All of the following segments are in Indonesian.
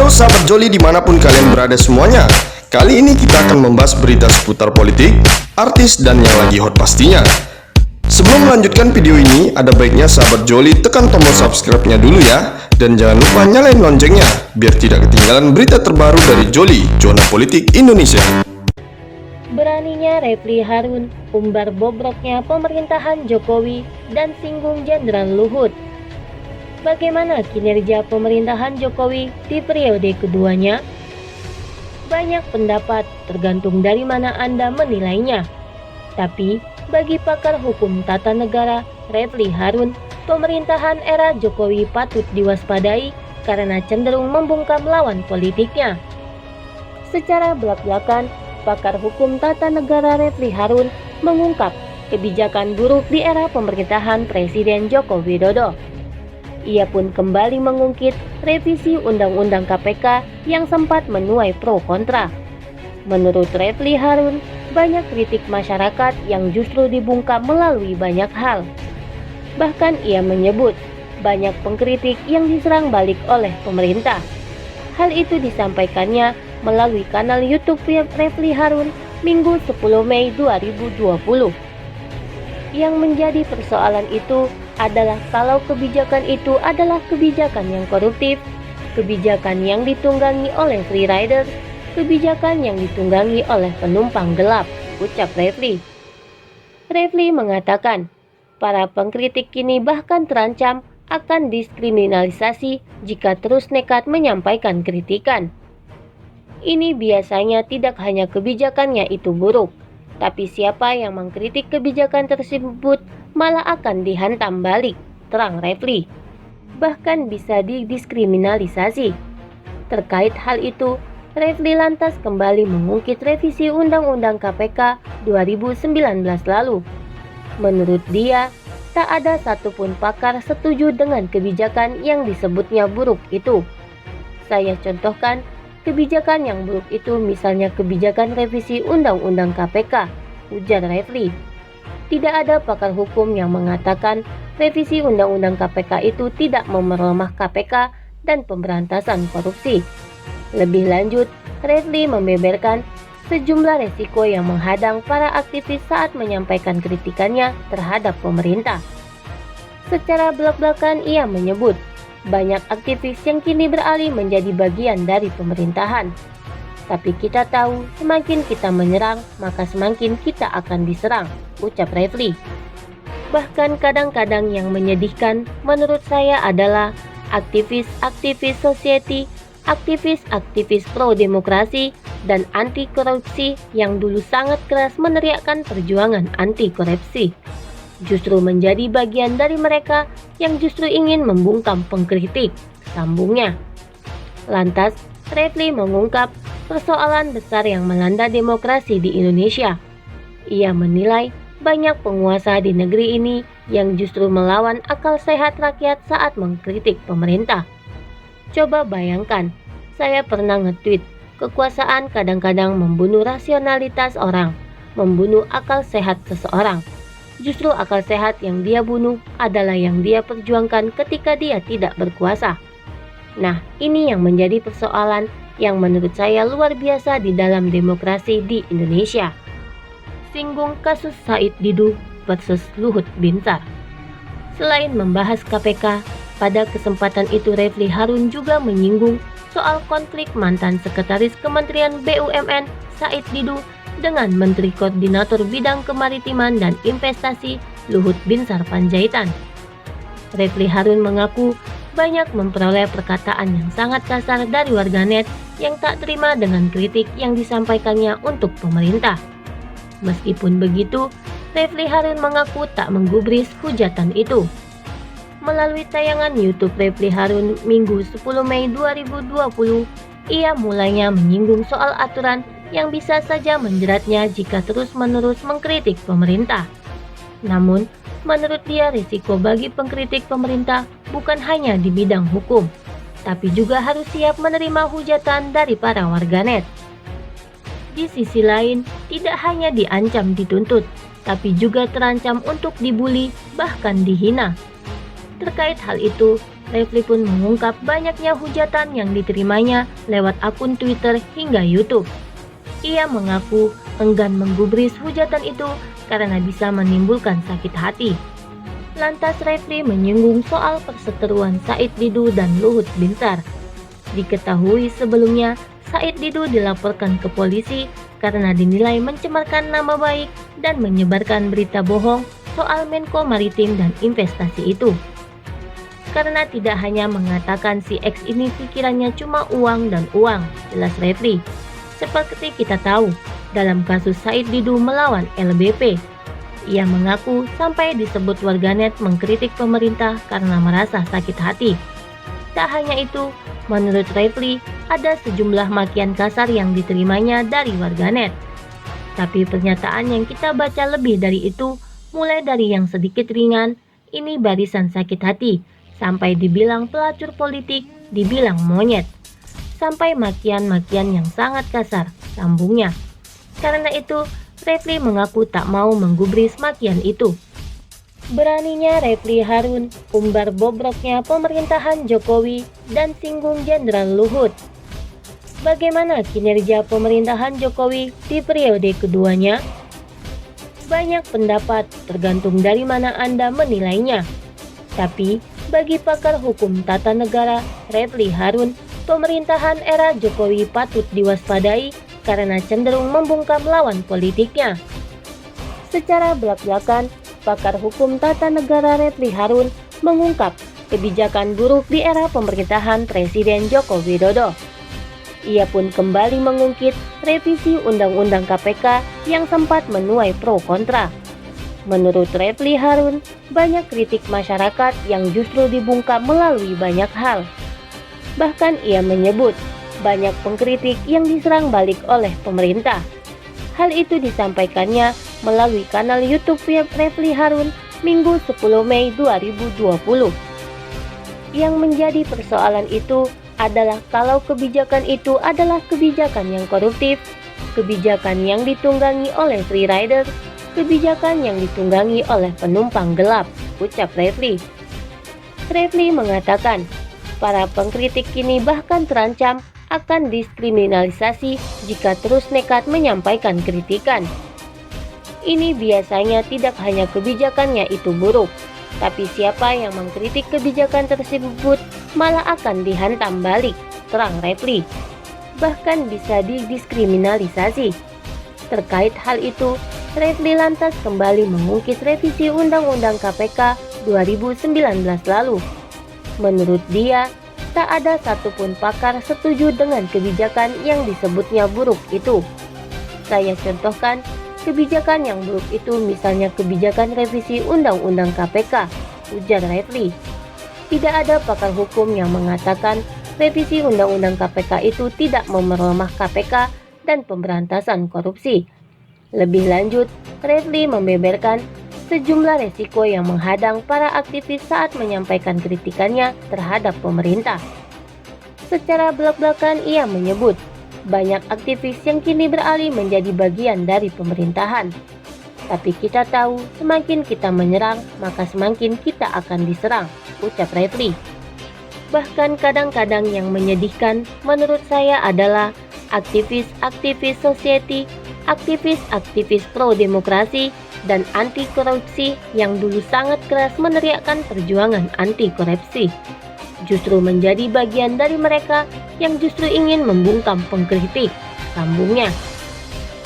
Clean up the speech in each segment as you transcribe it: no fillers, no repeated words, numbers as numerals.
Halo sahabat Joli dimanapun kalian berada semuanya. Kali ini kita akan membahas berita seputar politik, artis, dan yang lagi hot pastinya. Sebelum melanjutkan video ini, ada baiknya sahabat Joli tekan tombol subscribe-nya dulu ya. Dan jangan lupa nyalain loncengnya, biar tidak ketinggalan berita terbaru dari Joli, Zona Politik Indonesia. Beraninya Refly Harun umbar bobroknya pemerintahan Jokowi dan singgung Jenderal Luhut. Bagaimana kinerja pemerintahan Jokowi di periode keduanya? Banyak pendapat, tergantung dari mana Anda menilainya. Tapi, bagi pakar hukum tata negara Refly Harun, pemerintahan era Jokowi patut diwaspadai karena cenderung membungkam lawan politiknya. Secara belak-belakan, pakar hukum tata negara Refly Harun mengungkap kebijakan buruk di era pemerintahan Presiden Joko Widodo. Ia pun kembali mengungkit revisi Undang-Undang KPK yang sempat menuai pro kontra. Menurut Refly Harun, banyak kritik masyarakat yang justru dibungkam melalui banyak hal. Bahkan ia menyebut banyak pengkritik yang diserang balik oleh pemerintah. Hal itu disampaikannya melalui kanal YouTube Refly Harun Minggu 10 Mei 2020. Yang menjadi persoalan itu adalah kalau kebijakan itu adalah kebijakan yang koruptif, kebijakan yang ditunggangi oleh free rider, kebijakan yang ditunggangi oleh penumpang gelap, ucap Refly. Refly mengatakan, para pengkritik kini bahkan terancam akan diskriminalisasi jika terus nekat menyampaikan kritikan. Ini biasanya tidak hanya kebijakannya itu buruk, tapi siapa yang mengkritik kebijakan tersebut malah akan dihantam balik, terang Refly. Bahkan bisa didiskriminalisasi. Terkait hal itu, Refly lantas kembali mengungkit revisi Undang-Undang KPK 2019 lalu. Menurut dia, tak ada satupun pakar setuju dengan kebijakan yang disebutnya buruk itu. Saya contohkan, kebijakan yang buruk itu misalnya kebijakan revisi Undang-Undang KPK, ujar Refly. Tidak ada pakar hukum yang mengatakan revisi Undang-Undang KPK itu tidak memperlemah KPK dan pemberantasan korupsi. Lebih lanjut, Refly membeberkan sejumlah resiko yang menghadang para aktivis saat menyampaikan kritikannya terhadap pemerintah. Secara belak-belakan ia menyebut banyak aktivis yang kini beralih menjadi bagian dari pemerintahan. Tapi kita tahu semakin kita menyerang maka semakin kita akan diserang, ucap Refly. Bahkan kadang-kadang yang menyedihkan menurut saya adalah aktivis-aktivis society, aktivis-aktivis pro-demokrasi, dan anti-korupsi yang dulu sangat keras meneriakkan perjuangan anti-korupsi. Justru menjadi bagian dari mereka yang justru ingin membungkam pengkritik, sambungnya. Lantas, Refly mengungkap persoalan besar yang melanda demokrasi di Indonesia. Ia menilai banyak penguasa di negeri ini yang justru melawan akal sehat rakyat saat mengkritik pemerintah. Coba bayangkan, saya pernah nge-tweet, kekuasaan kadang-kadang membunuh rasionalitas orang, membunuh akal sehat seseorang. Justru akal sehat yang dia bunuh adalah yang dia perjuangkan ketika dia tidak berkuasa. Nah, ini yang menjadi persoalan yang menurut saya luar biasa di dalam demokrasi di Indonesia. Singgung kasus Said Didu versus Luhut Binsar. Selain membahas KPK, pada kesempatan itu Refly Harun juga menyinggung soal konflik mantan Sekretaris Kementerian BUMN Said Didu dengan Menteri Koordinator Bidang Kemaritiman dan Investasi Luhut Binsar Panjaitan. Refly Harun mengaku banyak memperoleh perkataan yang sangat kasar dari warganet yang tak terima dengan kritik yang disampaikannya untuk pemerintah. Meskipun begitu, Refly Harun mengaku tak menggubris hujatan itu. Melalui tayangan YouTube Refly Harun Minggu 10 Mei 2020, ia mulainya menyinggung soal aturan yang bisa saja menjeratnya jika terus-menerus mengkritik pemerintah. Namun, menurut dia risiko bagi pengkritik pemerintah bukan hanya di bidang hukum, tapi juga harus siap menerima hujatan dari para warganet. Di sisi lain, tidak hanya diancam dituntut, tapi juga terancam untuk dibully, bahkan dihina. Terkait hal itu, Refly pun mengungkap banyaknya hujatan yang diterimanya lewat akun Twitter hingga YouTube. Ia mengaku enggan menggubris hujatan itu karena bisa menimbulkan sakit hati. Lantas Refly menyinggung soal perseteruan Said Didu dan Luhut Binsar. Diketahui sebelumnya, Said Didu dilaporkan ke polisi karena dinilai mencemarkan nama baik dan menyebarkan berita bohong soal Menko Maritim dan Investasi itu. Karena tidak hanya mengatakan si X ini pikirannya cuma uang dan uang, jelas Refly. Seperti kita tahu, dalam kasus Said Didu melawan LBP, ia mengaku sampai disebut warganet mengkritik pemerintah karena merasa sakit hati. Tak hanya itu, menurut Refly, ada sejumlah makian kasar yang diterimanya dari warganet. Tapi pernyataan yang kita baca lebih dari itu, mulai dari yang sedikit ringan, ini barisan sakit hati, sampai dibilang pelacur politik, dibilang monyet, sampai makian-makian yang sangat kasar, sambungnya. Karena itu, Refly mengaku tak mau menggubris makian itu. Beraninya Refly Harun umbar bobroknya pemerintahan Jokowi dan singgung Jenderal Luhut. Bagaimana kinerja pemerintahan Jokowi di periode keduanya? Banyak pendapat, tergantung dari mana Anda menilainya. Tapi, bagi pakar hukum tata negara Refly Harun, pemerintahan era Jokowi patut diwaspadai karena cenderung membungkam lawan politiknya. Secara belak-belakan, pakar hukum tata negara Refly Harun mengungkap kebijakan buruk di era pemerintahan Presiden Joko Widodo. Ia pun kembali mengungkit revisi Undang-Undang KPK yang sempat menuai pro kontra. Menurut Refly Harun, banyak kritik masyarakat yang justru dibungkam melalui banyak hal. Bahkan ia menyebut banyak pengkritik yang diserang balik oleh pemerintah. Hal itu disampaikannya melalui kanal YouTube Refly Harun Minggu 10 Mei 2020. Yang menjadi persoalan itu adalah kalau kebijakan itu adalah kebijakan yang koruptif, kebijakan yang ditunggangi oleh free rider, kebijakan yang ditunggangi oleh penumpang gelap, ucap Refly. Refly mengatakan, para pengkritik kini bahkan terancam akan diskriminalisasi jika terus nekat menyampaikan kritikan. Ini biasanya tidak hanya kebijakannya itu buruk, tapi siapa yang mengkritik kebijakan tersebut malah akan dihantam balik, terang Refly. Bahkan bisa didiskriminalisasi. Terkait hal itu, Refly lantas kembali mengungkit revisi Undang-Undang KPK 2019 lalu. Menurut dia, tak ada satupun pakar setuju dengan kebijakan yang disebutnya buruk itu. Saya contohkan, kebijakan yang buruk itu misalnya kebijakan revisi Undang-Undang KPK, ujar Refly. Tidak ada pakar hukum yang mengatakan revisi Undang-Undang KPK itu tidak memperlemah KPK dan pemberantasan korupsi. Lebih lanjut, Refly membeberkan sejumlah resiko yang menghadang para aktivis saat menyampaikan kritikannya terhadap pemerintah. Secara belak-belakan ia menyebut, banyak aktivis yang kini beralih menjadi bagian dari pemerintahan. Tapi kita tahu, semakin kita menyerang, maka semakin kita akan diserang, ucap Refly. Bahkan kadang-kadang yang menyedihkan menurut saya adalah aktivis-aktivis society, aktivis-aktivis pro-demokrasi, dan anti-korupsi yang dulu sangat keras meneriakkan perjuangan anti-korupsi, justru menjadi bagian dari mereka yang justru ingin membungkam pengkritik, sambungnya.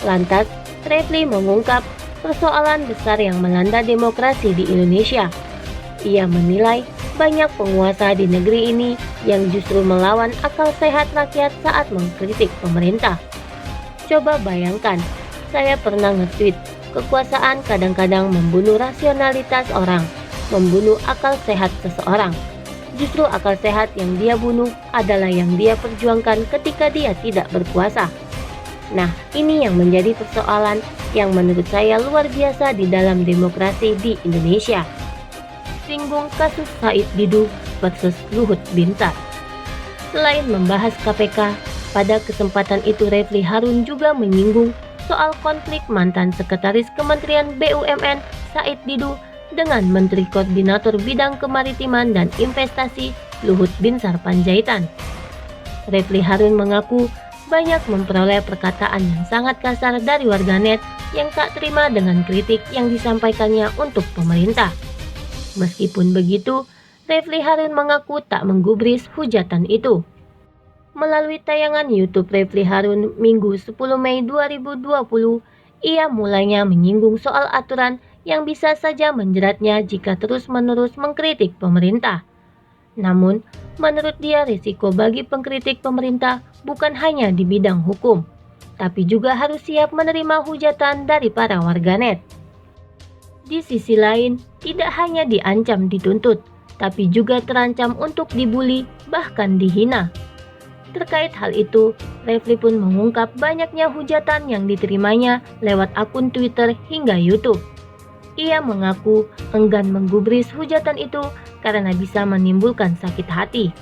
Lantas, Refly mengungkap persoalan besar yang melanda demokrasi di Indonesia. Ia menilai banyak penguasa di negeri ini yang justru melawan akal sehat rakyat saat mengkritik pemerintah. Coba bayangkan, saya pernah nge-tweet, kekuasaan kadang-kadang membunuh rasionalitas orang, membunuh akal sehat seseorang. Justru akal sehat yang dia bunuh adalah yang dia perjuangkan ketika dia tidak berkuasa. Nah, ini yang menjadi persoalan yang menurut saya luar biasa di dalam demokrasi di Indonesia. Singgung kasus Said Didu versus Luhut Binsar. Selain membahas KPK, pada kesempatan itu Refly Harun juga menyinggung soal konflik mantan Sekretaris Kementerian BUMN Said Didu dengan Menteri Koordinator Bidang Kemaritiman dan Investasi Luhut Binsar Panjaitan. Refly Harun mengaku banyak memperoleh perkataan yang sangat kasar dari warganet yang tak terima dengan kritik yang disampaikannya untuk pemerintah. Meskipun begitu, Refly Harun mengaku tak menggubris hujatan itu. Melalui tayangan YouTube Refly Harun Minggu 10 Mei 2020, ia mulainya menyinggung soal aturan yang bisa saja menjeratnya jika terus-menerus mengkritik pemerintah. Namun, menurut dia risiko bagi pengkritik pemerintah bukan hanya di bidang hukum, tapi juga harus siap menerima hujatan dari para warganet. Di sisi lain, tidak hanya diancam dituntut, tapi juga terancam untuk dibully, bahkan dihina. Terkait hal itu, Refly pun mengungkap banyaknya hujatan yang diterimanya lewat akun Twitter hingga YouTube. Ia mengaku enggan menggubris hujatan itu karena bisa menimbulkan sakit hati.